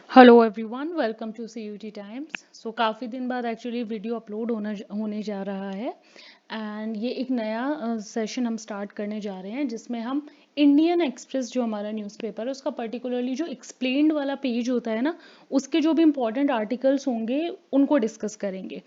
Hello everyone, welcome to CUT times. So काफ़ी दिन बाद एक्चुअली वीडियो अपलोड होने जा रहा है एंड ये एक नया सेशन हम स्टार्ट करने जा रहे हैं जिसमें हम इंडियन एक्सप्रेस जो हमारा न्यूज़पेपर है उसका पर्टिकुलरली जो एक्सप्लेन्ड वाला पेज होता है ना, उसके जो भी इंपॉर्टेंट आर्टिकल्स होंगे उनको डिस्कस करेंगे।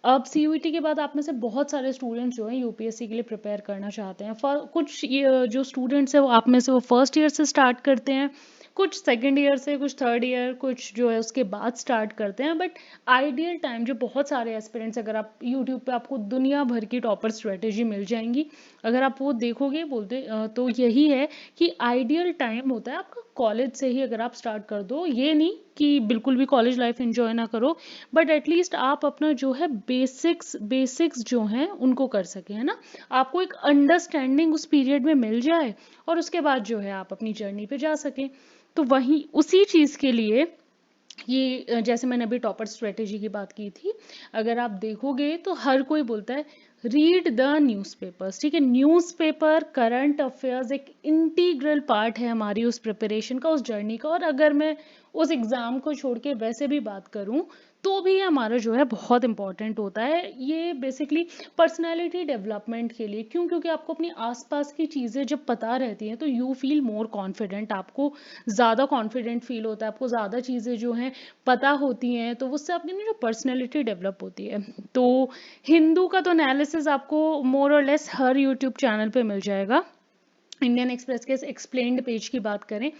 अब CUT के बाद आप में से बहुत सारे स्टूडेंट्स जो हैं UPSC के लिए प्रिपेयर करना चाहते हैं। कुछ जो स्टूडेंट्स हैं वो आप में से वो फर्स्ट ईयर से स्टार्ट करते हैं, कुछ सेकेंड ईयर से, कुछ थर्ड ईयर, कुछ जो है उसके बाद स्टार्ट करते हैं। बट आइडियल टाइम जो बहुत सारे एस्पिरेंट्स, अगर आप यूट्यूब पे आपको दुनिया भर की टॉपर स्ट्रेटेजी मिल जाएंगी, अगर आप वो देखोगे बोलते तो यही है कि आइडियल टाइम होता है आपका कॉलेज से ही। अगर आप स्टार्ट कर दो, ये नहीं कि बिल्कुल भी कॉलेज लाइफ एंजॉय ना करो, बट एटलीस्ट आप अपना जो है बेसिक्स जो हैं उनको कर सके, है ना। आपको एक अंडरस्टैंडिंग उस पीरियड में मिल जाए और उसके बाद जो है आप अपनी जर्नी पे जा सकें। तो वही उसी चीज़ के लिए ये जैसे मैंने अभी टॉपर स्ट्रेटेजी की बात की थी, अगर आप देखोगे तो हर कोई बोलता है रीड द न्यूज़पेपर्स। ठीक है, न्यूज़पेपर करंट अफेयर्स एक इंटीग्रल पार्ट है हमारी उस प्रिपरेशन का, उस जर्नी का। और अगर मैं उस एग्ज़ाम को छोड़ के वैसे भी बात करूं तो भी हमारा जो है बहुत इंपॉर्टेंट होता है ये बेसिकली पर्सनालिटी डेवलपमेंट के लिए। क्यों? क्योंकि आपको अपनी आसपास की चीज़ें जब पता रहती हैं तो यू फील मोर कॉन्फिडेंट, आपको ज़्यादा कॉन्फिडेंट फील होता है, आपको ज़्यादा चीज़ें जो हैं पता होती हैं, तो उससे आपकी ना जो पर्सनैलिटी डेवलप होती है। तो हिंदू का तो एनालिसिस आपको मोर और लेस हर यूट्यूब चैनल पे मिल जाएगा। इंडियन एक्सप्रेस के एक्सप्लेन्ड पेज की बात करें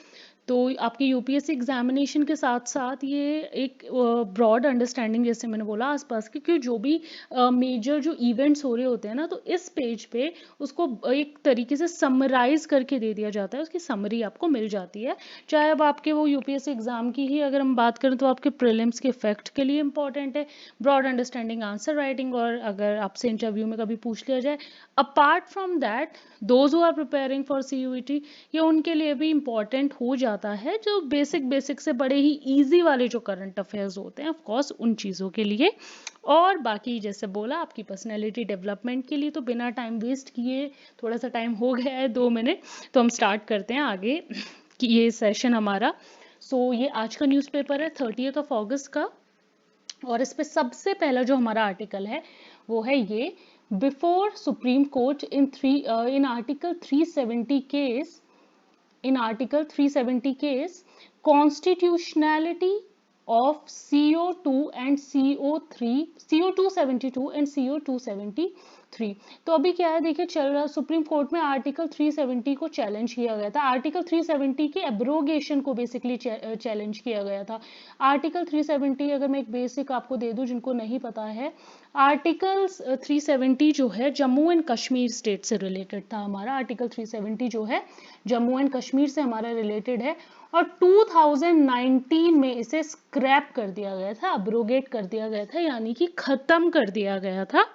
तो आपके यूपीएससी एग्जामिनेशन के साथ साथ ये एक ब्रॉड अंडरस्टैंडिंग, जैसे मैंने बोला, आसपास की, क्योंकि जो भी मेजर जो इवेंट्स हो रहे होते हैं ना, तो इस पेज पे उसको एक तरीके से समराइज करके दे दिया जाता है, उसकी समरी आपको मिल जाती है। चाहे अब आपके वो यूपीएससी एग्जाम की ही अगर हम बात करें तो आपके प्रीलिम्स के फैक्ट के लिए इंपॉर्टेंट है ब्रॉड अंडरस्टैंडिंग, आंसर राइटिंग। और अगर आपसे इंटरव्यू में कभी पूछ लिया जाए, apart from that, those who are preparing for CUET, ये उनके लिए भी इम्पॉर्टेंट हो जाता है जो बेसिक से बड़े ही इजी वाले जो करंट अफेयर्स होते हैं, ऑफ कोर्स उन चीज़ों के लिए। और बाकी जैसे बोला आपकी पर्सनैलिटी डेवलपमेंट के लिए, तो बिना टाइम वेस्ट किए, थोड़ा सा टाइम हो गया है 2 मिनट, तो हम स्टार्ट करते हैं आगे कि ये सेशन हमारा। सो ये आज का न्यूज़पेपर है 30 अगस्त का, और इस पे सबसे पहला जो हमारा आर्टिकल है वो है ये, before supreme court in article 370 case, in Article 370 case, constitutionality of CO2 and CO3, CO272 and CO273। तो अभी क्या है, देखिए चल रहा, सुप्रीम कोर्ट में आर्टिकल 370 को चैलेंज किया गया था, आर्टिकल 370 के एब्रोगेशन को बेसिकली चैलेंज किया गया था। आर्टिकल 370 अगर मैं एक बेसिक आपको दे दूं जिनको नहीं पता है, आर्टिकल 370 जो है जम्मू एंड कश्मीर स्टेट से रिलेटेड था। हमारा आर्टिकल 370 जो है जम्मू एंड कश्मीर से हमारा रिलेटेड है, और 2019 में इसे स्क्रैप कर दिया गया था, अब्रोगेट कर दिया गया था, यानी कि खत्म कर दिया गया था।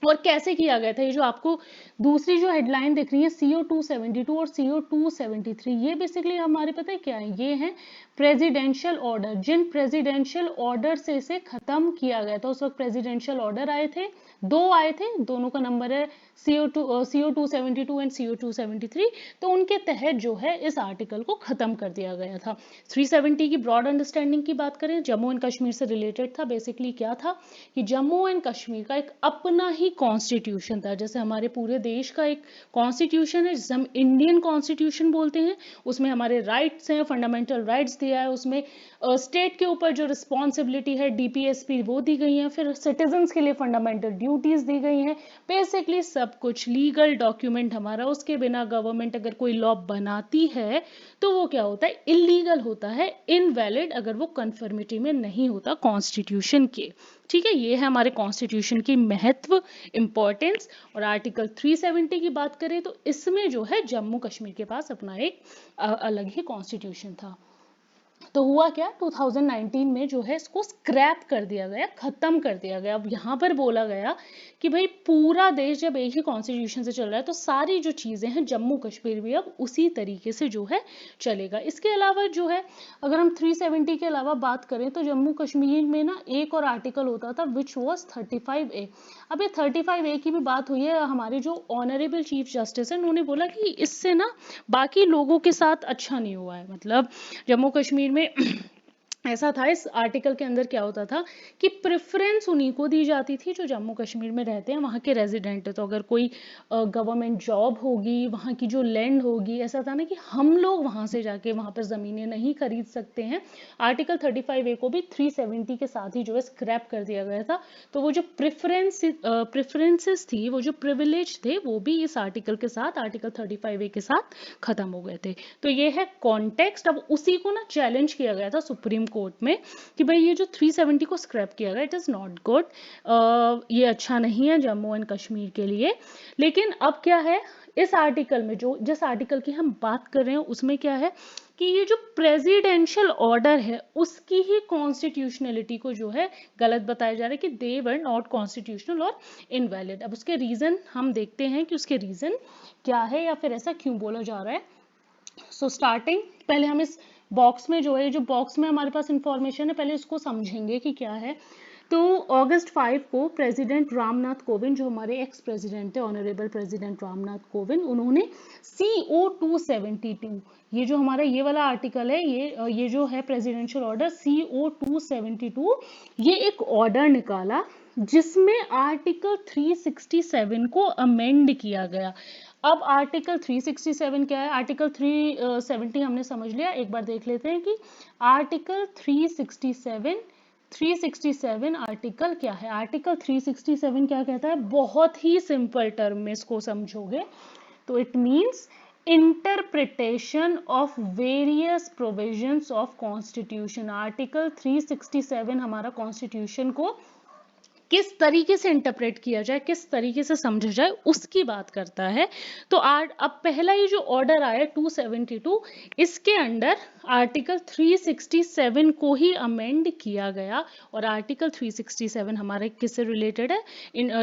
और कैसे किया गया था, ये जो आपको दूसरी जो हेडलाइन दिख रही है CO272 और CO273, ये बेसिकली हमारे पता है क्या है, ये है प्रेसिडेंशियल ऑर्डर। जिन प्रेसिडेंशियल ऑर्डर से इसे खत्म किया गया था, उस वक्त प्रेसिडेंशियल ऑर्डर आए थे, 2 आए थे, दोनों का नंबर है CO272 एंड CO273। तो उनके तहत जो है इस आर्टिकल को खत्म कर दिया गया था। 370 की ब्रॉड अंडरस्टैंडिंग की बात करें, जम्मू एंड कश्मीर से रिलेटेड था। बेसिकली क्या था कि जम्मू एंड कश्मीर का एक अपना ही कॉन्स्टिट्यूशन था, जैसे हमारे पूरे देश का एक कॉन्स्टिट्यूशन है जिसे हम इंडियन कॉन्स्टिट्यूशन बोलते हैं, उसमें हमारे राइट्स हैं, फंडामेंटल राइट्स दिया है, उसमें स्टेट के ऊपर जो रिस्पॉन्सिबिलिटी है DPSP वो दी गई है, फिर सिटीजन्स के लिए फंडामेंटल ड्यूटीज दी गई हैं, बेसिकली सब कुछ लीगल डॉक्यूमेंट हमारा, उसके बिना गवर्नमेंट अगर कोई लॉ बनाती है तो वो क्या होता है, इलीगल होता है, इनवैलिड, अगर वो कन्फर्मिटी में नहीं होता कॉन्स्टिट्यूशन के। ठीक है, ये है हमारे कॉन्स्टिट्यूशन की महत्व, इंपॉर्टेंस। और आर्टिकल 370 की बात करें तो इसमें जो है जम्मू कश्मीर के पास अपना एक अलग ही कॉन्स्टिट्यूशन था। तो हुआ क्या, 2019 में जो है इसको स्क्रैप कर दिया गया, खत्म कर दिया गया। अब यहाँ पर बोला गया कि भाई पूरा देश जब एक ही कॉन्स्टिट्यूशन से चल रहा है तो सारी जो चीज़ें हैं जम्मू कश्मीर भी अब उसी तरीके से जो है चलेगा। इसके अलावा जो है, अगर हम 370 के अलावा बात करें तो जम्मू कश्मीर में ना एक और आर्टिकल होता था विच वॉज 35A। अब ये 35A की भी बात हुई है, हमारे जो ऑनरेबल चीफ जस्टिस है उन्होंने बोला कि इससे ना बाकी लोगों के साथ अच्छा नहीं हुआ है। मतलब जम्मू कश्मीर में ऐसा था। इस आर्टिकल के अंदर क्या होता था कि प्रेफरेंस उन्हीं को दी जाती थी जो जम्मू कश्मीर में रहते हैं, वहाँ के रेजिडेंट है। तो अगर कोई गवर्नमेंट जॉब होगी, वहाँ की जो लैंड होगी, ऐसा था ना कि हम लोग वहाँ से जाके वहाँ पर ज़मीनें नहीं खरीद सकते हैं। आर्टिकल 35A को भी 370 के साथ ही जो है स्क्रैप कर दिया गया था। तो वो जो प्रेफरेंसेस थी, वो जो प्रिविलेज थे, वो भी इस आर्टिकल के साथ, आर्टिकल 35A के साथ खत्म हो गए थे। तो ये है कॉन्टेक्स्ट। अब उसी को ना चैलेंज किया गया था सुप्रीम कोर्ट में कि भाई ये जो 370 को स्क्रैप किया गया, इट इज़ नॉट गुड, ये अच्छा नहीं है जम्मू एंड कश्मीर के लिए। लेकिन अब क्या है, इस आर्टिकल में, जो जिस आर्टिकल की हम बात कर रहे हैं, उसमें क्या है कि ये जो प्रेसिडेंशियल ऑर्डर है, उसकी ही कॉन्स्टिट्यूशनलिटी को जो है गलत बताया जा रहा है कि दे वर नॉट कॉन्स्टिट्यूशनल और इनवैलिड। अब उसके रीजन हम देखते हैं कि उसके रीजन क्या है या फिर ऐसा क्यों बोला जा रहा है। सो स्टार्टिंग, पहले हम इस बॉक्स में जो है, जो बॉक्स में हमारे पास इंफॉर्मेशन है, पहले इसको समझेंगे कि क्या है। तो अगस्त 5 को प्रेसिडेंट रामनाथ कोविंद, जो हमारे एक्स प्रेसिडेंट थे, ऑनरेबल प्रेसिडेंट रामनाथ कोविंद, उन्होंने CO 272, ये जो हमारा ये वाला आर्टिकल है, ये जो है प्रेसिडेंशियल ऑर्डर CO 272, ये एक ऑर्डर निकाला जिसमें आर्टिकल 367 को अमेंड किया गया। अब आर्टिकल 367 क्या है? आर्टिकल 370 हमने समझ लिया, एक बार देख लेते हैं कि आर्टिकल 367 आर्टिकल क्या है। आर्टिकल 367 क्या कहता है? बहुत ही सिंपल टर्म में इसको समझोगे तो it means interpretation of various provisions of constitution. Article 367 हमारा कॉन्स्टिट्यूशन को किस तरीके से इंटरप्रेट किया जाए, किस तरीके से समझा जाए, उसकी बात करता है। तो अब पहला ये जो ऑर्डर आया 272, इसके अंडर आर्टिकल 367 को ही अमेंड किया गया। और आर्टिकल 367 हमारे किससे रिलेटेड है?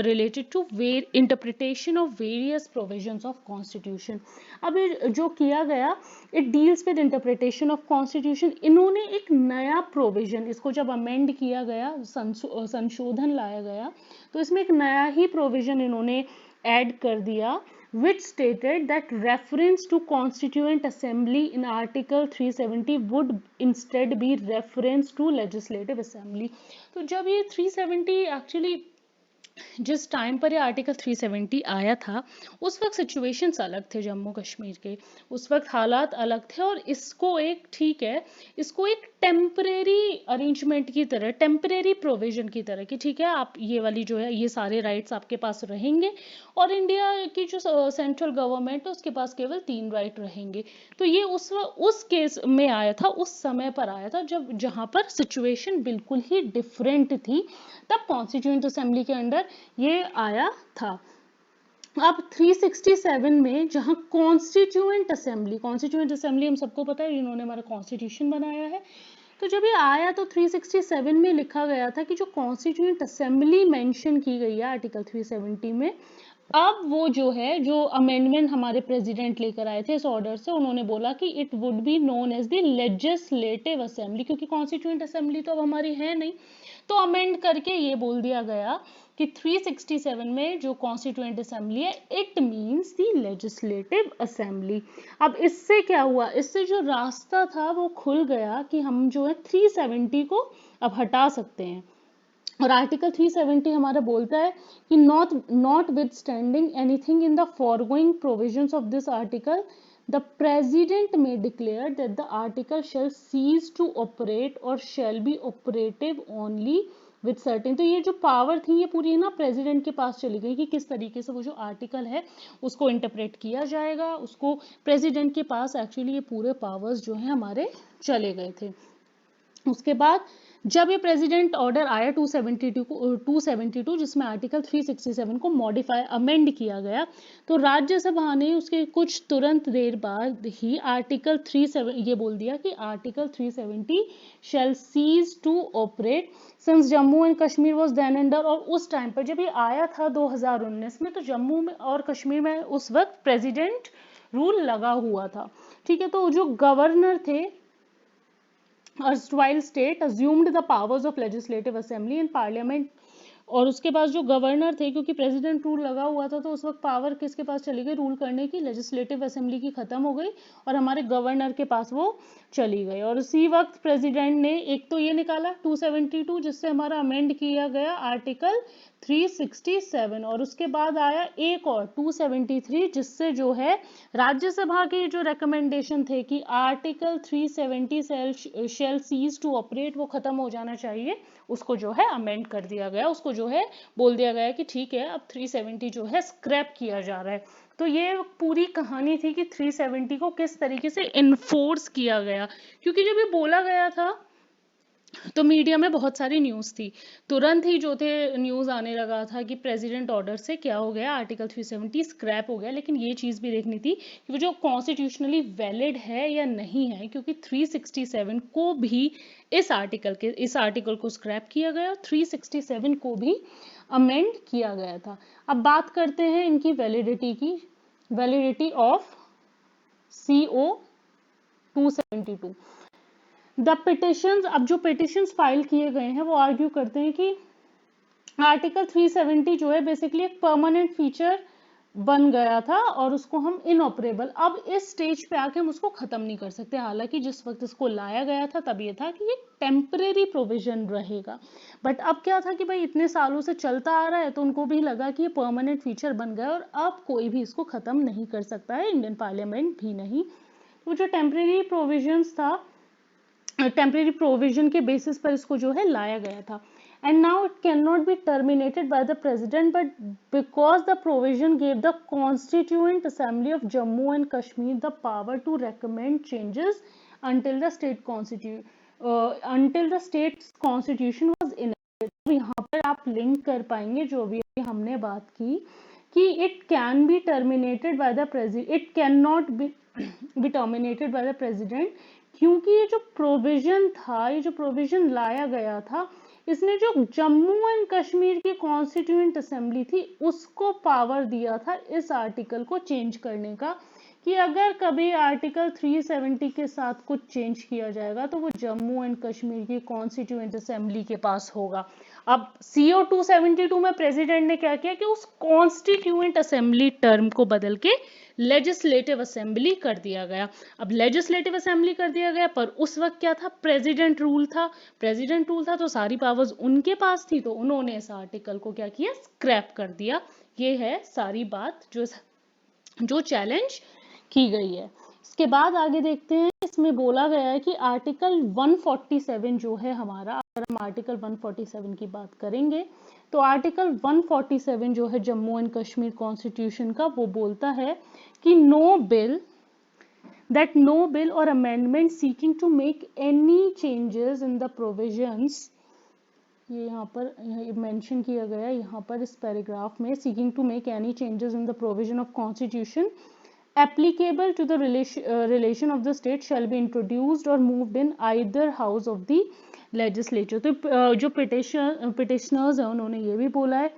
Related to interpretation of various provisions of constitution. अब ये जो किया गया, it deals with interpretation of constitution. इन्होंने एक नया प्रोविजन, इसको जब अमेंड किया गया, संशोधन लाया गया, तो इसमें एक नया ही प्रोविजन इन्होंने ऐड कर दिया, which stated that reference to constituent assembly in article 370 would instead be reference to legislative assembly। तो जब ये 370 एक्चुअली जिस टाइम पर ये आर्टिकल 370 आया था, उस वक्त सिचुएशंस अलग थे जम्मू कश्मीर के, उस वक्त हालात अलग थे। और इसको एक, ठीक है, इसको एक टेम्परेरी अरेंजमेंट की तरह, टेम्परेरी प्रोविजन की तरह कि ठीक है, आप ये वाली जो है, ये सारे राइट्स आपके पास रहेंगे, और इंडिया की जो सेंट्रल गवर्नमेंट है उसके पास केवल 3 राइट रहेंगे। तो ये उस केस में आया था, उस समय पर आया था जब, जहां पर सिचुएशन बिल्कुल ही डिफरेंट थी, तब कॉन्स्टिट्यूएंट असेंबली के अंडर ये आया था। अब 367 में जहां कॉन्स्टिट्यूएंट असेंबली हम सबको पता है, इन्होंने हमारा कॉन्स्टिट्यूशन बनाया है। तो जब ये आया तो 367 में लिखा गया था कि जो कॉन्स्टिट्यूएंट असेंबली मेंशन की गई है आर्टिकल 370 में, अब वो जो है, जो अमेंडमेंट हमारे प्रेसिडेंट लेकर आए थे इस ऑर्डर से, उन्होंने बोला कि it would be known as the legislative assembly, क्योंकि कॉन्स्टिट्यूएंट असेंबली तो अब हमारी है नहीं। तो अमेंड करके ये बोल दिया गया कि 367 में जो कॉन्स्टिट्यूएंट असेंबली है, it means the legislative assembly. अब इससे क्या हुआ? इससे जो रास्ता था वो खुल गया कि हम जो है 370 को अब हटा सकते हैं। और आर्टिकल 370 हमारा बोलता है कि not with standing anything in the forgoing provisions of this article, the president may declare that the article shall cease to operate or shall be operative only with certain। तो ये जो पावर थी, ये पूरी ना प्रेसिडेंट के पास चली गई कि किस तरीके से वो जो आर्टिकल है उसको इंटरप्रेट किया जाएगा। उसको प्रेसिडेंट के पास एक्चुअली ये पूरे पावर्स जो है हमारे चले गए थे। उसके बाद जब ये प्रेसिडेंट ऑर्डर आया 272 जिसमें आर्टिकल 367 को मॉडिफाई, अमेंड किया गया, तो राज्यसभा ने उसके कुछ तुरंत देर बाद ही आर्टिकल 37 ये बोल दिया कि article 370 shall cease to operate since Jammu and Kashmir was then under. और उस टाइम पर जब ये आया था 2019 में, तो जम्मू में और कश्मीर में उस वक्त प्रेसिडेंट रूल लगा हुआ था। ठीक है, तो जो गवर्नर थे, erstwhile state assumed the powers of legislative assembly and parliament और उसके पास जो गवर्नर थे, क्योंकि प्रेसिडेंट रूल लगा हुआ था, तो उस वक्त पावर किसके पास चली गई रूल करने की, लेजिस्लेटिव असेंबली की खत्म हो गई और हमारे गवर्नर के पास वो चली गई। और उसी वक्त प्रेसिडेंट ने एक तो ये निकाला 272 जिससे हमारा अमेंड किया गया आर्टिकल 367, और उसके बाद आया एक और 273 जिससे जो है राज्यसभा के जो रिकमेंडेशन थे कि article 370 shall cease to operate वो खत्म हो जाना चाहिए, उसको जो है अमेंड कर दिया गया, उसको जो है बोल दिया गया कि ठीक है अब 370 जो है स्क्रैप किया जा रहा है। तो ये पूरी कहानी थी कि 370 को किस तरीके से इन्फोर्स किया गया, क्योंकि जब ये बोला गया था तो मीडिया में बहुत सारी न्यूज़ थी, तुरंत ही जो थे न्यूज़ आने लगा था कि प्रेसिडेंट ऑर्डर से क्या हो गया, आर्टिकल 370 स्क्रैप हो गया। लेकिन ये चीज़ भी देखनी थी कि वो जो कॉन्स्टिट्यूशनली वैलिड है या नहीं है, क्योंकि 367 को भी इस आर्टिकल को स्क्रैप किया गया और 367 को भी अमेंड किया गया था। अब बात करते हैं इनकी वैलिडिटी की, validity of CO 272। The petitions, अब जो पिटिशंस फाइल किए गए हैं वो आर्ग्यू करते हैं कि आर्टिकल 370 जो है बेसिकली एक परमानेंट फीचर बन गया था और उसको हम इनऑपरेबल, अब इस स्टेज पे आके हम उसको खत्म नहीं कर सकते। हालांकि जिस वक्त इसको लाया गया था तब ये था कि ये टेम्परेरी प्रोविजन रहेगा, बट अब क्या था कि भाई इतने सालों से चलता आ रहा है तो उनको भी लगा कि ये परमानेंट फीचर बन गया और अब कोई भी इसको खत्म नहीं कर सकता है, इंडियन पार्लियामेंट भी नहीं। तो जो टेम्परेरी प्रोविजंस था, टेम्परेरी प्रोविजन के बेसिस पर इसको जो है लाया गया था। And now it can not be terminated by the president but because the provision gave the constituent assembly of Jammu and Kashmir the power to recommend changes until the state constitution was enacted। तो यहाँ पर आप link कर पाएंगे जो भी हमने बात की कि it can be terminated by the president, it can not be terminated by the president, क्योंकि ये जो प्रोविजन था, ये जो प्रोविजन लाया गया था, इसने जो जम्मू एंड कश्मीर की कॉन्स्टिट्यूएंट असेंबली थी उसको पावर दिया था इस आर्टिकल को चेंज करने का, कि अगर कभी आर्टिकल 370 के साथ कुछ चेंज किया जाएगा तो वो जम्मू एंड कश्मीर की कॉन्स्टिट्यूएंट असेंबली के पास होगा। अब CO 272 में प्रेसिडेंट ने क्या किया कि उस कॉन्स्टिट्यूएंट असेंबली टर्म को बदल के लेजिस्लेटिव असेंबली कर दिया गया। अब लेजिस्लेटिव असेंबली कर दिया गया, पर उस वक्त क्या था, प्रेसिडेंट रूल था, प्रेसिडेंट रूल था तो सारी पावर्स उनके पास थी, तो उन्होंने इस आर्टिकल को क्या किया, स्क्रैप कर दिया। ये है सारी बात जो चैलेंज की गई है। इसके बाद आगे देखते हैं, इसमें बोला गया है कि आर्टिकल 147 जो है हमारा, अगर हम आर्टिकल 147 की बात करेंगे तो आर्टिकल 147 जो है जम्मू एंड कश्मीर कॉन्स्टिट्यूशन का, वो बोलता है कि नो बिल और amendment seeking to make any changes in the provisions, ये यहाँ पर मेंशन किया गया है यहाँ पर इस पैराग्राफ में, seeking to make any changes in the provision of constitution applicable to the relation of the state shall be introduced or moved in either house of the legislature। तो जो पिटिशनर्स है उन्होंने ये भी बोला है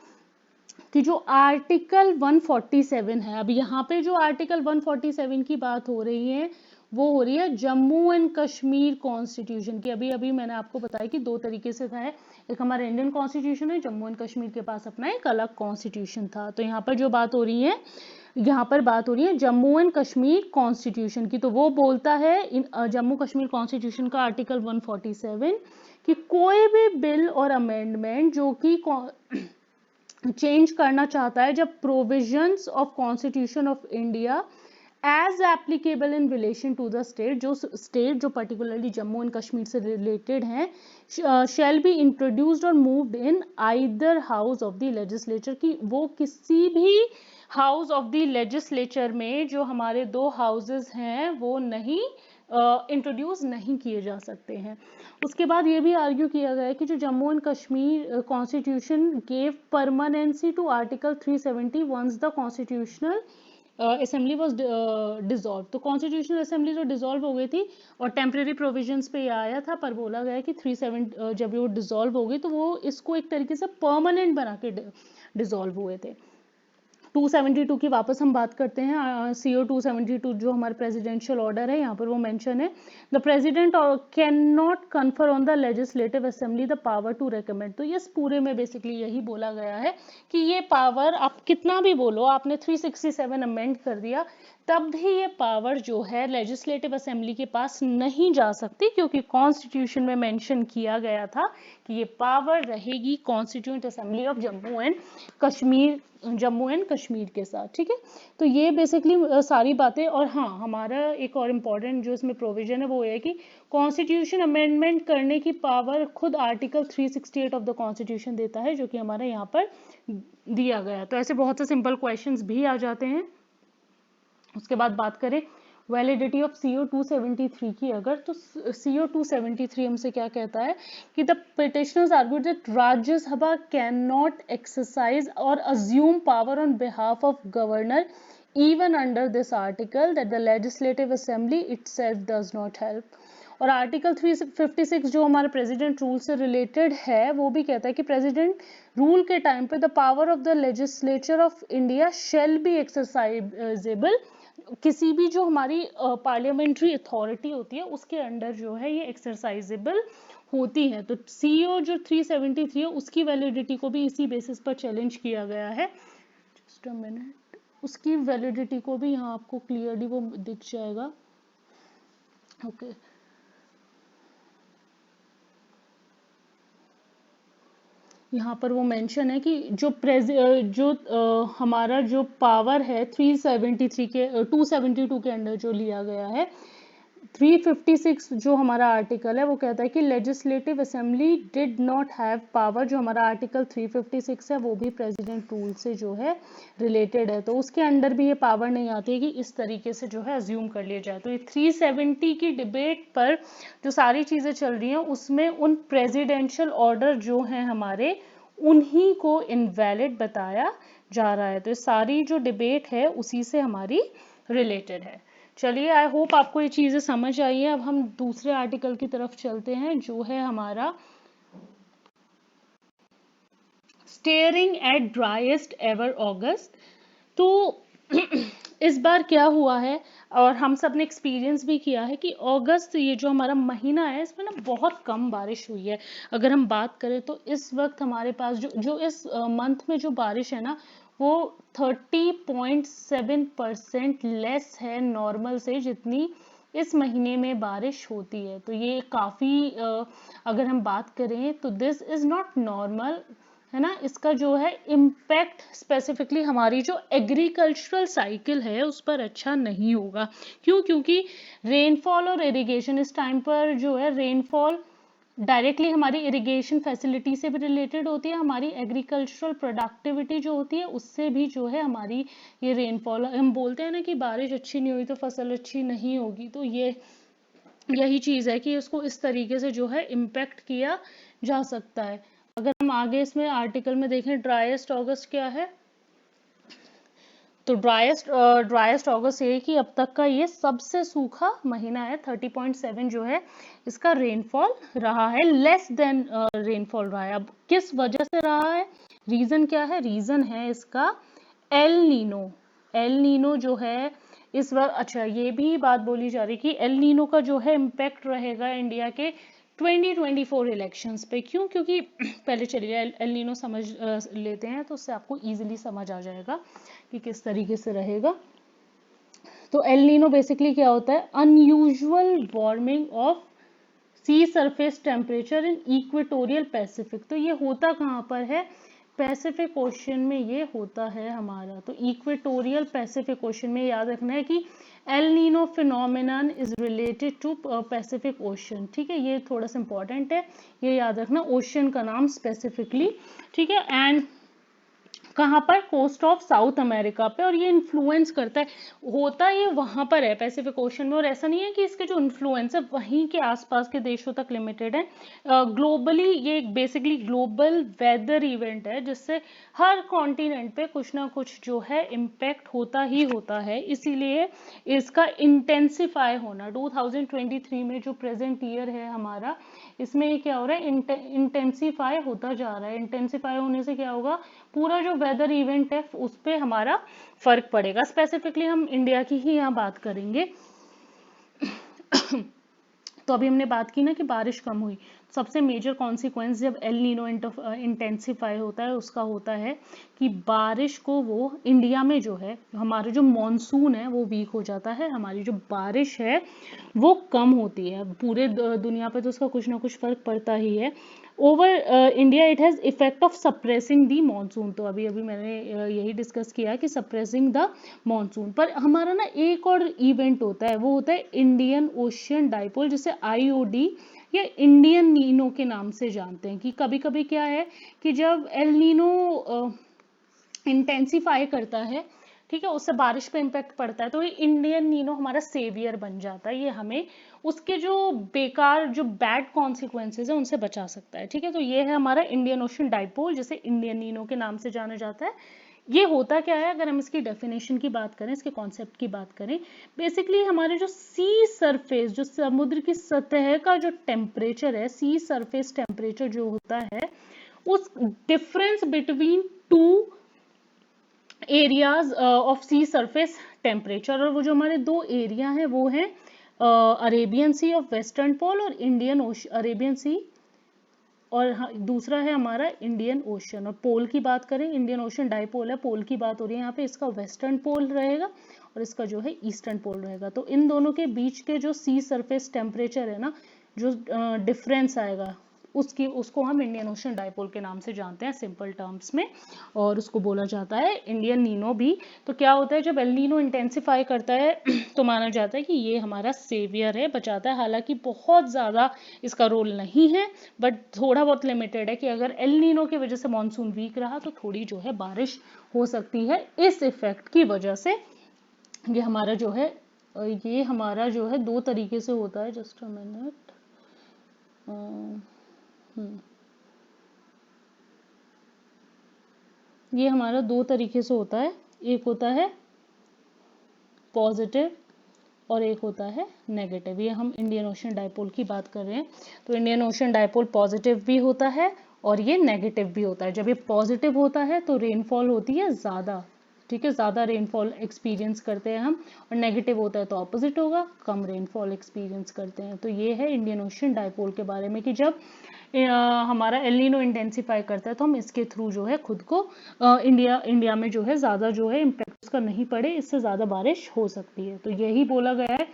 कि जो आर्टिकल 147 है, अब यहाँ पे जो आर्टिकल 147 की बात हो रही है वो हो रही है जम्मू एंड कश्मीर कॉन्स्टिट्यूशन की। अभी अभी मैंने आपको बताया कि दो तरीके से था, एक हमारा इंडियन कॉन्स्टिट्यूशन है, जम्मू एंड कश्मीर के पास अपना एक अलग कॉन्स्टिट्यूशन था। तो यहाँ पर जो बात हो रही है, यहाँ पर बात हो रही है जम्मू एंड कश्मीर कॉन्स्टिट्यूशन की। तो वो बोलता है जम्मू कश्मीर कॉन्स्टिट्यूशन का आर्टिकल 147 कि कोई भी बिल और अमेंडमेंट जो कि चेंज करना चाहता है जब provisions of constitution of India as applicable in relation to the state, जो पर्टिकुलरली जम्मू एंड कश्मीर से रिलेटेड हैं, शैल बी इंट्रोड्यूस्ड और moved in either house of the legislature, की वो किसी भी हाउस ऑफ द लेजिस्लेचर में, जो हमारे दो हाउसेस हैं वो नहीं इंट्रोड्यूस नहीं किए जा सकते हैं। उसके बाद ये भी आर्ग्यू किया गया है कि जो Jammu and Kashmir constitution gave permanency to article 370 once the constitutional assembly was dissolve. तो कॉन्स्टिट्यूशनल असेंबली जो डिसॉल्व हो गई थी और टेम्परेरी प्रोविजंस पे ये आया था, पर बोला गया कि 370 जब वो डिसॉल्व हो गई तो वो इसको एक तरीके से परमानेंट बना के डिसॉल्व हुए थे। 272 की वापस हम बात करते हैं। CO 272 जो हमारे प्रेसिडेंशियल ऑर्डर है, यहाँ पर वो मेंशन है, the president can not confer on the legislative assembly the power to recommend. तो इस पूरे में बेसिकली यही बोला गया है कि ये पावर आप कितना भी बोलो, आपने 367 अमेंड कर दिया, तब भी ये पावर जो है लेजिस्लेटिव असेंबली के पास नहीं जा सकती, क्योंकि कॉन्स्टिट्यूशन में मेंशन किया गया था कि ये पावर रहेगी constituent assembly of Jammu and Kashmir के साथ। ठीक है, तो ये बेसिकली सारी बातें। और हाँ, हमारा एक और इम्पॉर्टेंट जो इसमें प्रोविजन है वो है कि कॉन्स्टिट्यूशन अमेंडमेंट करने की पावर खुद आर्टिकल 368 ऑफ द कॉन्स्टिट्यूशन देता है, जो कि हमारे यहाँ पर दिया गया। तो ऐसे बहुत से सिंपल क्वेश्चंस भी आ जाते हैं। उसके बाद बात करें वैलिडिटी ऑफ CO 273 की, अगर तो CO 273 हमसे क्या कहता है कि the petitioners argued that Rajya Sabha can not exercise और assume power on behalf of governor even under this article, that the legislative assembly itself does not help। और आर्टिकल 356 जो हमारे प्रेसिडेंट रूल से रिलेटेड है, वो भी कहता है कि प्रेसिडेंट रूल के टाइम पे the power of the legislature of India shall be exercisable. किसी भी जो हमारी पार्लियामेंट्री अथॉरिटी होती है उसके अंडर जो है ये एक्सरसाइजेबल होती है। तो CO जो 373 है उसकी वैलिडिटी को भी इसी बेसिस पर चैलेंज किया गया है। जस्ट अ मिनट, उसकी वैलिडिटी को भी यहाँ आपको क्लियरली वो दिख जाएगा। ओके, यहाँ पर वो मेंशन है कि जो हमारा जो पावर है 373 के 272 के अंडर जो लिया गया है, 356 जो हमारा आर्टिकल है वो कहता है कि legislative assembly did not have power. जो हमारा आर्टिकल 356 है वो भी प्रेसिडेंट रूल से जो है रिलेटेड है, तो उसके अंडर भी ये पावर नहीं आती है कि इस तरीके से जो है अज्यूम कर लिया जाए। तो ये 370 की डिबेट पर जो सारी चीजें चल रही हैं उसमें उन प्रेसिडेंशियल ऑर्डर जो हैं हमारे, उन्हीं को इनवैलिड बताया जा रहा है। तो सारी जो डिबेट है उसी से हमारी रिलेटेड है। चलिए, आई होप आपको ये चीजें समझ आई है। अब हम दूसरे आर्टिकल की तरफ चलते हैं जो है हमारा स्टेयरिंग एट ड्राइएस्ट एवर अगस्त। तो इस बार क्या हुआ है, और हम सब ने एक्सपीरियंस भी किया है कि अगस्त ये जो हमारा महीना है इसमें ना बहुत कम बारिश हुई है। अगर हम बात करें तो इस वक्त हमारे पास जो इस मंथ में जो बारिश है ना वो 30.7% लेस है नॉर्मल से, जितनी इस महीने में बारिश होती है। तो ये काफ़ी अगर हम बात करें तो दिस इज़ नॉट नॉर्मल, है ना। इसका जो है इम्पैक्ट स्पेसिफिकली हमारी जो एग्रीकल्चरल साइकिल है उस पर अच्छा नहीं होगा। क्यों? क्योंकि रेनफॉल और इरिगेशन इस टाइम पर जो है, रेनफॉल डायरेक्टली हमारी इरिगेशन फैसिलिटी से भी रिलेटेड होती है, हमारी एग्रीकल्चरल प्रोडक्टिविटी जो होती है उससे भी जो है हमारी ये रेनफॉल, हम बोलते हैं ना कि बारिश अच्छी नहीं हुई तो फसल अच्छी नहीं होगी, तो यही चीज़ है कि इसको इस तरीके से जो है इम्पैक्ट किया जा सकता है। अगर हम आगे इसमें आर्टिकल में देखें ड्राइएस्ट अगस्त क्या है, तो ड्राइएस्ट अगस्त ये कि अब तक का ये सबसे सूखा महीना है। 30.7 जो है इसका रेनफॉल रहा है, लेस देन रेनफॉल रहा है। अब किस वजह से रहा है, रीजन क्या है? रीजन है इसका एल नीनो जो है इस बार। अच्छा, ये भी बात बोली जा रही कि एल नीनो का जो है इम्पैक्ट रहेगा इंडिया के 2024 इलेक्शंस पे। क्यों? क्योंकि पहले चलिए एल नीनो समझ लेते हैं तो उससे आपको इजीली समझ आ जाएगा कि किस तरीके से रहेगा। तो एल नीनो बेसिकली क्या होता है? Unusual warming of sea surface temperature in equatorial Pacific. तो ये होता कहाँ पर है? पैसिफिक ओशन में ये होता है हमारा। तो इक्वेटोरियल पैसिफिक ओशन में याद रखना है कि El Nino phenomenon is related to Pacific Ocean. ठीक है, ये थोड़ा सा इंपॉर्टेंट है, ये याद रखना, ओशन का नाम स्पेसिफिकली। ठीक है, एंड कहाँ पर? कोस्ट ऑफ साउथ अमेरिका पे, और ये इन्फ्लुएंस करता है, होता ये वहां पर है पैसिफिक ओशन में, और ऐसा नहीं है कि इसके जो इन्फ्लुएंस है वहीं के आसपास के देशों तक लिमिटेड है। ग्लोबली ये बेसिकली ग्लोबल वेदर इवेंट है जिससे हर कॉन्टिनेंट पे कुछ ना कुछ जो है इम्पैक्ट होता ही होता है। इसीलिए इसका इंटेंसिफाई होना 2023 में जो प्रेजेंट ईयर है हमारा, इसमें क्या हो रहा है? इंटेंसिफाई होता जा रहा है। इंटेंसिफाई होने से क्या होगा? पूरा जो वेदर इवेंट है उस पे हमारा फर्क पड़ेगा। स्पेसिफिकली हम इंडिया की ही यहाँ बात करेंगे। तो अभी हमने बात की ना कि बारिश कम हुई, सबसे मेजर कॉन्सिक्वेंस जब एल नीनो इंटेंसिफाई होता है उसका होता है कि बारिश को वो इंडिया में जो है हमारा जो मॉनसून है वो वीक हो जाता है, हमारी जो बारिश है वो कम होती है। पूरे दुनिया पे तो उसका कुछ ना कुछ फर्क पड़ता ही है। Over India it has effect of suppressing the monsoon, तो अभी अभी मैंने यही डिस्कस किया कि सप्रेसिंग द मानसून। पर हमारा ना एक और इवेंट होता है, वो होता है इंडियन ओशियन डाइपोल, जिसे आईओडी या इंडियन नीनो के नाम से जानते हैं। कि कभी कभी क्या है कि जब एल नीनो इंटेंसिफाई करता है, ठीक है, उससे बारिश पे इम्पैक्ट पड़ता है, तो ये इंडियन नीनो हमारा सेवियर बन जाता है। ये हमें उसके जो बेकार जो बैड कॉन्सिक्वेंसेज है उनसे बचा सकता है। ठीक है, तो ये है हमारा इंडियन ओशन डाइपोल, जिसे इंडियन नीनो के नाम से जाना जाता है। ये होता क्या है, अगर हम इसकी डेफिनेशन की बात करें, इसके कॉन्सेप्ट की बात करें, बेसिकली हमारे जो सी सरफेस, जो समुद्र की सतह का जो टेम्परेचर है, सी सरफेस टेम्परेचर जो होता है, उस difference between two areas of sea surface temperature, और वो जो हमारे दो एरिया हैं वो हैं Arabian Sea of western pole और इंडियन ओशन, अरेबियन सी और दूसरा है हमारा इंडियन ओशन। और पोल की बात करें, इंडियन ओशन डाइपोल है, पोल की बात हो रही है यहाँ पे, इसका वेस्टर्न पोल रहेगा और इसका जो है ईस्टर्न पोल रहेगा। तो इन दोनों के बीच के जो सी सरफेस टेम्परेचर है ना, जो डिफरेंस आएगा उसको हम इंडियन ओशन डाइपोल के नाम से जानते हैं सिंपल टर्म्स में, और उसको बोला जाता है इंडियन नीनो भी। तो क्या होता है, जब एल नीनो इंटेंसिफाई करता है तो माना जाता है कि ये हमारा सेवियर है, बचाता है। हालांकि बहुत ज़्यादा इसका रोल नहीं है, बट थोड़ा बहुत लिमिटेड है कि अगर एल नीनो की वजह से मानसून वीक रहा तो थोड़ी जो है बारिश हो सकती है इस इफेक्ट की वजह से। ये हमारा जो है दो तरीके से होता है। Just a minute. ये हमारा दो तरीके से होता है, एक होता है पॉजिटिव और एक होता है नेगेटिव। ये हम इंडियन ओशन डाइपोल की बात कर रहे हैं। तो इंडियन ओशन डाइपोल पॉजिटिव भी होता है और ये नेगेटिव भी होता है। जब ये पॉजिटिव होता है तो रेनफॉल होती है ज़्यादा, ठीक है, ज़्यादा रेनफॉल एक्सपीरियंस करते हैं हम, और नेगेटिव होता है तो ऑपोजिट होगा, कम रेनफॉल एक्सपीरियंस करते हैं। तो ये है इंडियन ओशन डाइपोल के बारे में कि जब हमारा एल नीनो इंटेंसिफाई करता है तो हम इसके थ्रू जो है खुद को इंडिया में जो है ज़्यादा जो है इम्पैक्ट उसका नहीं पड़े, इससे ज़्यादा बारिश हो सकती है। तो यही बोला गया है।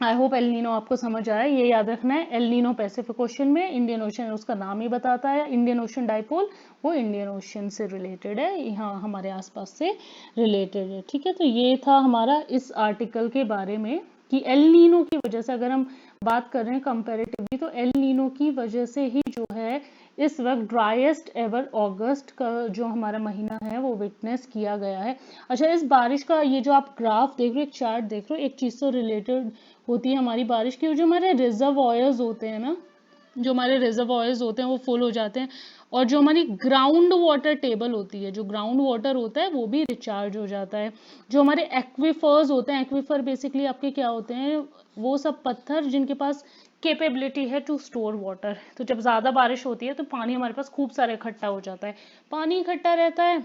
आई होप एल नीनो आपको समझ आया। ये याद रखना है, एल नीनो पैसिफिक ओशन में, इंडियन ओशन उसका नाम ही बताता है, इंडियन ओशन डाइपोल वो इंडियन ओशन से रिलेटेड है, यहाँ हमारे आसपास से रिलेटेड है। ठीक है, तो ये था हमारा इस आर्टिकल के बारे में कि एल नीनो की वजह से, अगर हम बात कर रहे हैं कंपैरेटिवली, तो एल नीनो की वजह से ही जो है इस वक्त ड्राइएस्ट एवर अगस्त का जो हमारा महीना है वो विटनेस किया गया है। अच्छा, इस बारिश का ये जो आप ग्राफ देख रहे हो, एक चार्ट देख रहे हो, एक चीज़ से रिलेटेड होती है हमारी बारिश की, जो हमारे रिजर्वॉयर्स होते हैं ना, जो हमारे रिजर्वॉयर्स होते हैं वो फुल हो जाते हैं, और जो हमारी ग्राउंड वाटर टेबल होती है, जो ग्राउंड वाटर होता है वो भी रिचार्ज हो जाता है। जो हमारे एक्विफर्स होते हैं, एक्विफर बेसिकली आपके क्या होते हैं, वो सब पत्थर जिनके पास कैपेबिलिटी है टू स्टोर वाटर। तो जब ज़्यादा बारिश होती है तो पानी हमारे पास खूब सारा इकट्ठा हो जाता है, पानी इकट्ठा रहता है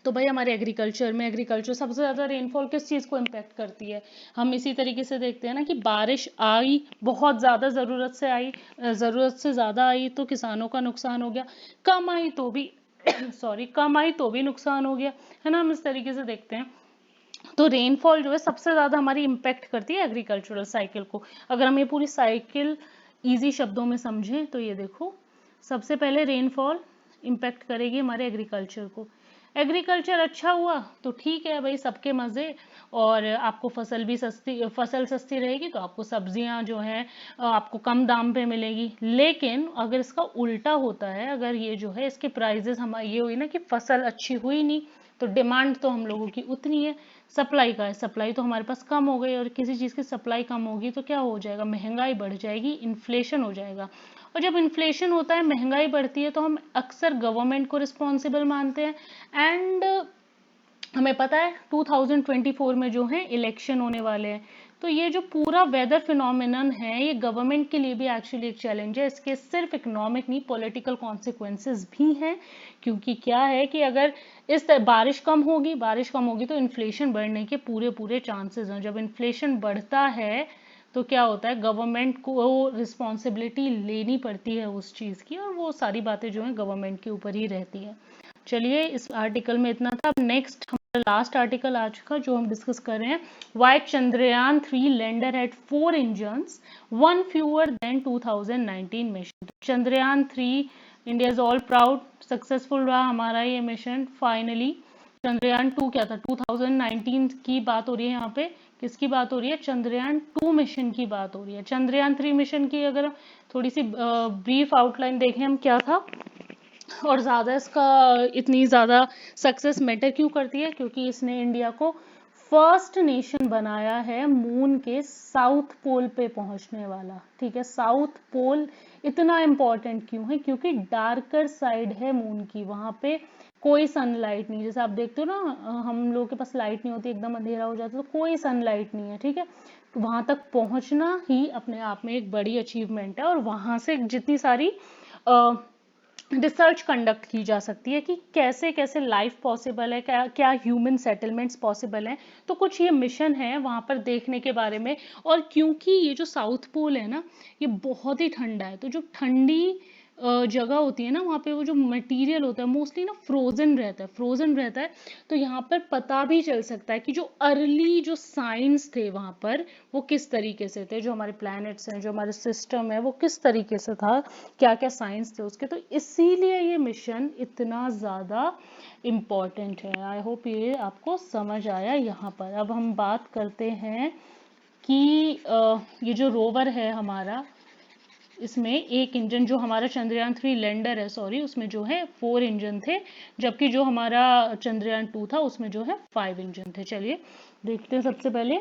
तो भाई हमारे एग्रीकल्चर सबसे ज़्यादा रेनफॉल किस चीज़ को इम्पेक्ट करती है, हम इसी तरीके से देखते हैं ना कि बारिश आई बहुत ज़्यादा, ज़रूरत से ज़्यादा आई तो किसानों का नुकसान हो गया, कम आई तो भी कम आई तो भी नुकसान हो गया, है ना, हम इस तरीके से देखते हैं। तो रेनफॉल जो है सबसे ज़्यादा हमारी इम्पेक्ट करती है एग्रीकल्चरल साइकिल को। अगर हम ये पूरी साइकिल ईजी शब्दों में समझें तो ये देखो, सबसे पहले रेनफॉल इम्पेक्ट करेगी हमारे एग्रीकल्चर को। एग्रीकल्चर अच्छा हुआ तो ठीक है भाई, सबके मज़े, और आपको फसल सस्ती रहेगी तो आपको सब्जियां जो है आपको कम दाम पे मिलेगी। लेकिन अगर इसका उल्टा होता है, अगर ये जो है इसके प्राइजेस हमारे ये हुई ना कि फसल अच्छी हुई नहीं, तो डिमांड तो हम लोगों की उतनी है, सप्लाई का है, सप्लाई तो हमारे पास कम हो गई, और किसी चीज़ की सप्लाई कम होगी तो क्या हो जाएगा, महंगाई बढ़ जाएगी, इन्फ्लेशन हो जाएगा। और जब इन्फ्लेशन होता है, महंगाई बढ़ती है, तो हम अक्सर गवर्नमेंट को रिस्पॉन्सिबल मानते हैं, एंड हमें पता है 2024 में जो है इलेक्शन होने वाले हैं, तो ये जो पूरा वेदर फिनोमिनन है ये गवर्नमेंट के लिए भी एक्चुअली एक चैलेंज है। इसके सिर्फ इकोनॉमिक नहीं, पॉलिटिकल कॉन्सिक्वेंसेस भी हैं, क्योंकि क्या है कि अगर बारिश कम होगी तो इन्फ्लेशन बढ़ने के पूरे पूरे चांसेस हैं। जब इन्फ्लेशन बढ़ता है तो क्या होता है, गवर्नमेंट को रिस्पॉन्सिबिलिटी लेनी पड़ती है उस चीज़ की, और वो सारी बातें जो हैं गवर्नमेंट के ऊपर ही रहती है। चलिए, इस आर्टिकल में इतना था। अब नेक्स्ट हमारा लास्ट आर्टिकल आज का जो हम डिस्कस कर रहे हैं, why Chandrayaan 3 lander had 4 engines, one fewer than 2019 mission. Chandrayaan 3, India is all proud, successful रहा हमारा ये मिशन फाइनली। चंद्रयान 2 क्या था, 2019 की बात हो रही है यहाँ पे। किसकी बात हो रही है, चंद्रयान 2 मिशन की बात हो रही है। चंद्रयान 3 मिशन की अगर थोड़ी सी ब्रीफ आउटलाइन देखें हम, क्या था और ज़्यादा इसका इतनी ज़्यादा सक्सेस मैटर क्यों करती है, क्योंकि इसने इंडिया को फर्स्ट नेशन बनाया है मून के साउथ पोल पे पहुंचने वाला। ठीक है, साउथ पोल इतना इम्पोर्टेंट क्यों है, क्योंकि डार्कर साइड है मून की, वहां पे कोई सनलाइट नहीं। जैसे आप देखते हो ना, हम लोग के पास लाइट नहीं होती, एकदम अंधेरा हो जाता है, तो कोई सनलाइट नहीं है। ठीक है, तो वहां तक पहुंचना ही अपने आप में एक बड़ी अचीवमेंट है, और वहां से जितनी सारी रिसर्च कंडक्ट की जा सकती है कि कैसे कैसे लाइफ पॉसिबल है, क्या क्या ह्यूमन सेटलमेंट्स पॉसिबल हैं। तो कुछ ये मिशन है वहाँ पर देखने के बारे में। और क्योंकि ये जो साउथ पोल है ना, ये बहुत ही ठंडा है, तो जो ठंडी जगह होती है ना, वहाँ पे वो जो मटेरियल होता है मोस्टली ना फ्रोजन रहता है। तो यहाँ पर पता भी चल सकता है कि जो अर्ली जो साइंस थे वहाँ पर, वो किस तरीके से थे, जो हमारे प्लैनेट्स हैं, जो हमारे सिस्टम है, वो किस तरीके से था, क्या क्या साइंस थे उसके। तो इसीलिए ये मिशन इतना ज़्यादा इम्पॉर्टेंट है। आई होप ये आपको समझ आया। यहाँ पर अब हम बात करते हैं कि ये जो रोवर है हमारा, इसमें एक इंजन, जो हमारा चंद्रयान 3 लैंडर है, सॉरी, उसमें जो है 4 इंजन थे, जबकि जो हमारा चंद्रयान 2 था उसमें जो है 5 इंजन थे। चलिए देखते हैं सबसे पहले।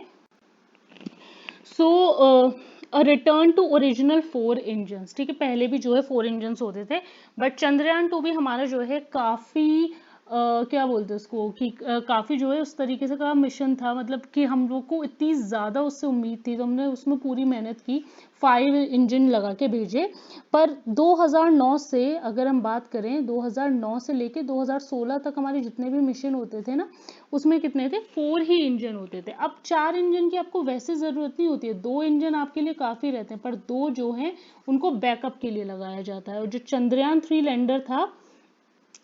सो रिटर्न टू ओरिजिनल 4 इंजन्स। ठीक है, पहले भी जो है 4 इंजन्स होते थे, बट चंद्रयान 2 भी हमारा जो है काफ़ी क्या बोलते हैं उसको कि काफ़ी जो है उस तरीके से का मिशन था, मतलब कि हम लोग को इतनी ज़्यादा उससे उम्मीद थी, तो हमने उसमें पूरी मेहनत की, 5 इंजन लगा के भेजे। पर 2009 से अगर हम बात करें, 2009 से लेके 2016 तक हमारे जितने भी मिशन होते थे ना, उसमें कितने थे, 4 ही इंजन होते थे। अब 4 इंजन की आपको वैसे ज़रूरत नहीं होती है, 2 इंजन आपके लिए काफ़ी रहते हैं, पर 2 जो हैं उनको बैकअप के लिए लगाया जाता है। और जो चंद्रयान 3 लैंडर था,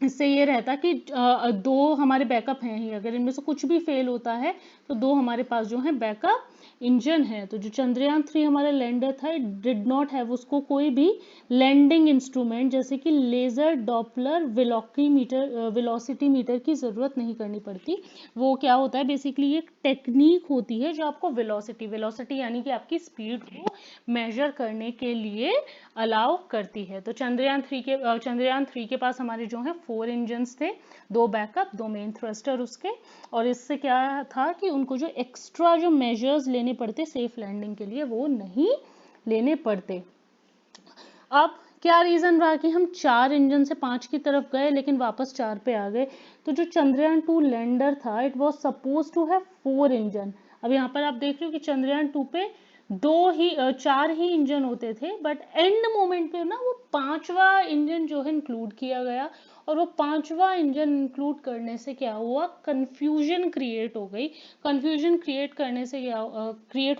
इससे ये रहता कि 2 हमारे बैकअप हैं ही, अगर इनमें से कुछ भी फेल होता है तो 2 हमारे पास जो है बैकअप इंजन है। तो जो चंद्रयान 3 हमारा लैंडर था, डिड नॉट हैव, उसको कोई भी लैंडिंग इंस्ट्रूमेंट जैसे कि लेजर डॉपलर वेलोसिटी मीटर की ज़रूरत नहीं करनी पड़ती। वो क्या होता है, बेसिकली एक टेक्निक होती है जो आपको वेलोसिटी यानी कि आपकी स्पीड को मेजर करने के लिए अलाउ करती है। तो चंद्रयान 3 के पास हमारे जो है 4 इंजन्स थे, 2 बैकअप, 2 मेन थ्रस्टर उसके। और इससे क्या था कि उनको जो एक्स्ट्रा जो मेजर्स लेने पड़ते सेफ लैंडिंग के लिए, वो नहीं लेने पड़ते। अब क्या रीजन रहा कि हम 4 इंजन से 5 की तरफ गए लेकिन वापस 4 पे आ गए। तो जो चंद्रयान 2 लैंडर था, it was suppose to have 4 engine. अब यहाँ पर आप देख रहे हो कि चंद्रयान 2 पे 4 ही इंजन होते थे, बट एंड मोमेंट पे ना वो 5वां इंजन जो है इंक्लूड किया गया। और वो 5वां इंजन इंक्लूड करने से क्या हुआ, कंफ्यूजन क्रिएट हो गई। कंफ्यूजन क्रिएट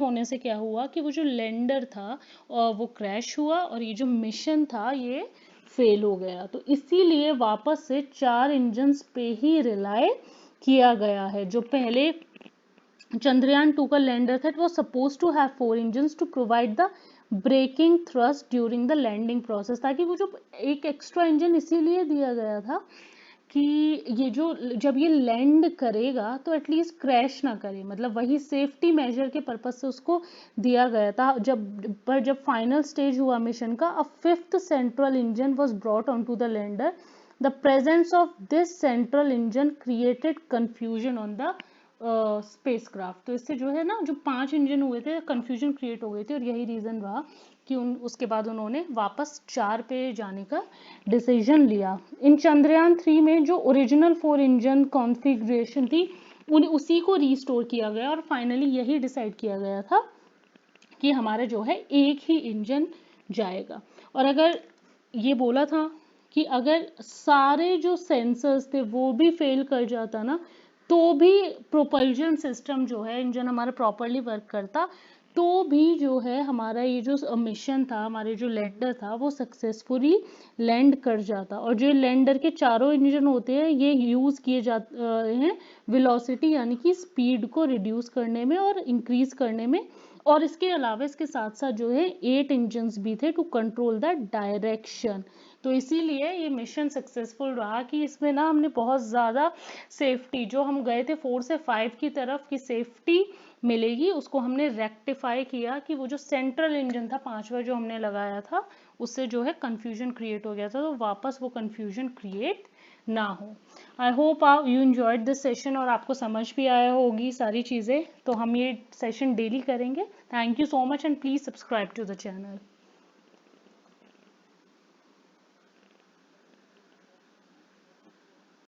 होने से क्या हुआ कि वो जो लैंडर था वो क्रैश हुआ, और ये जो मिशन था ये फेल हो गया। तो इसीलिए वापस से 4 इंजन्स पे ही रिलाय किया गया है। जो पहले चंद्रयान 2 का लैंडर था, it was suppose to have 4 engines to provide the braking thrust during the landing process. ताकि वो जो एक एक्स्ट्रा इंजन इसीलिए दिया गया था कि ये जो जब ये लैंड करेगा तो एटलीस्ट क्रैश ना करे, मतलब वही सेफ्टी मेजर के पर्पज से उसको दिया गया था। जब फाइनल स्टेज हुआ मिशन का, a 5th central engine was brought on to the lander. The presence of this central engine created confusion on the spacecraft. तो इससे जो है ना, जो 5 इंजन हुए थे, कंफ्यूजन क्रिएट हो गई थी, और यही रीज़न रहा कि उसके बाद उन्होंने वापस 4 पे जाने का डिसीजन लिया। इन चंद्रयान 3 में जो ओरिजिनल 4 इंजन कॉन्फ़िगरेशन थी, उसी को रीस्टोर किया गया, और फाइनली यही डिसाइड किया गया था कि हमारा जो है एक ही इंजन जाएगा। और अगर ये बोला था कि अगर सारे जो सेंसर्स थे वो भी फेल कर जाता ना, तो भी प्रोपल्जन सिस्टम जो है, इंजन हमारा प्रॉपरली वर्क करता, तो भी जो है हमारा ये जो मिशन था, हमारे जो लैंडर था, वो सक्सेसफुली लैंड कर जाता। और जो लैंडर के चारों इंजन होते हैं, ये यूज़ किए जाते हैं वेलोसिटी यानी कि स्पीड को रिड्यूस करने में और इंक्रीज करने में। और इसके अलावा इसके साथ साथ जो है 8 इंजन्स भी थे टू कंट्रोल द डायरेक्शन। तो इसीलिए ये मिशन सक्सेसफुल रहा कि इसमें ना हमने बहुत ज़्यादा सेफ्टी, जो हम गए थे 4 से 5 की तरफ की सेफ्टी मिलेगी, उसको हमने रेक्टिफाई किया कि वो जो सेंट्रल इंजन था 5वां जो हमने लगाया था, उससे जो है कंफ्यूजन क्रिएट हो गया था, तो वापस वो कंफ्यूजन क्रिएट ना हो। I hope you enjoyed this session और आपको समझ भी आया होगी सारी चीज़ें। तो हम ये सेशन डेली करेंगे। Thank you so much and please subscribe to the channel.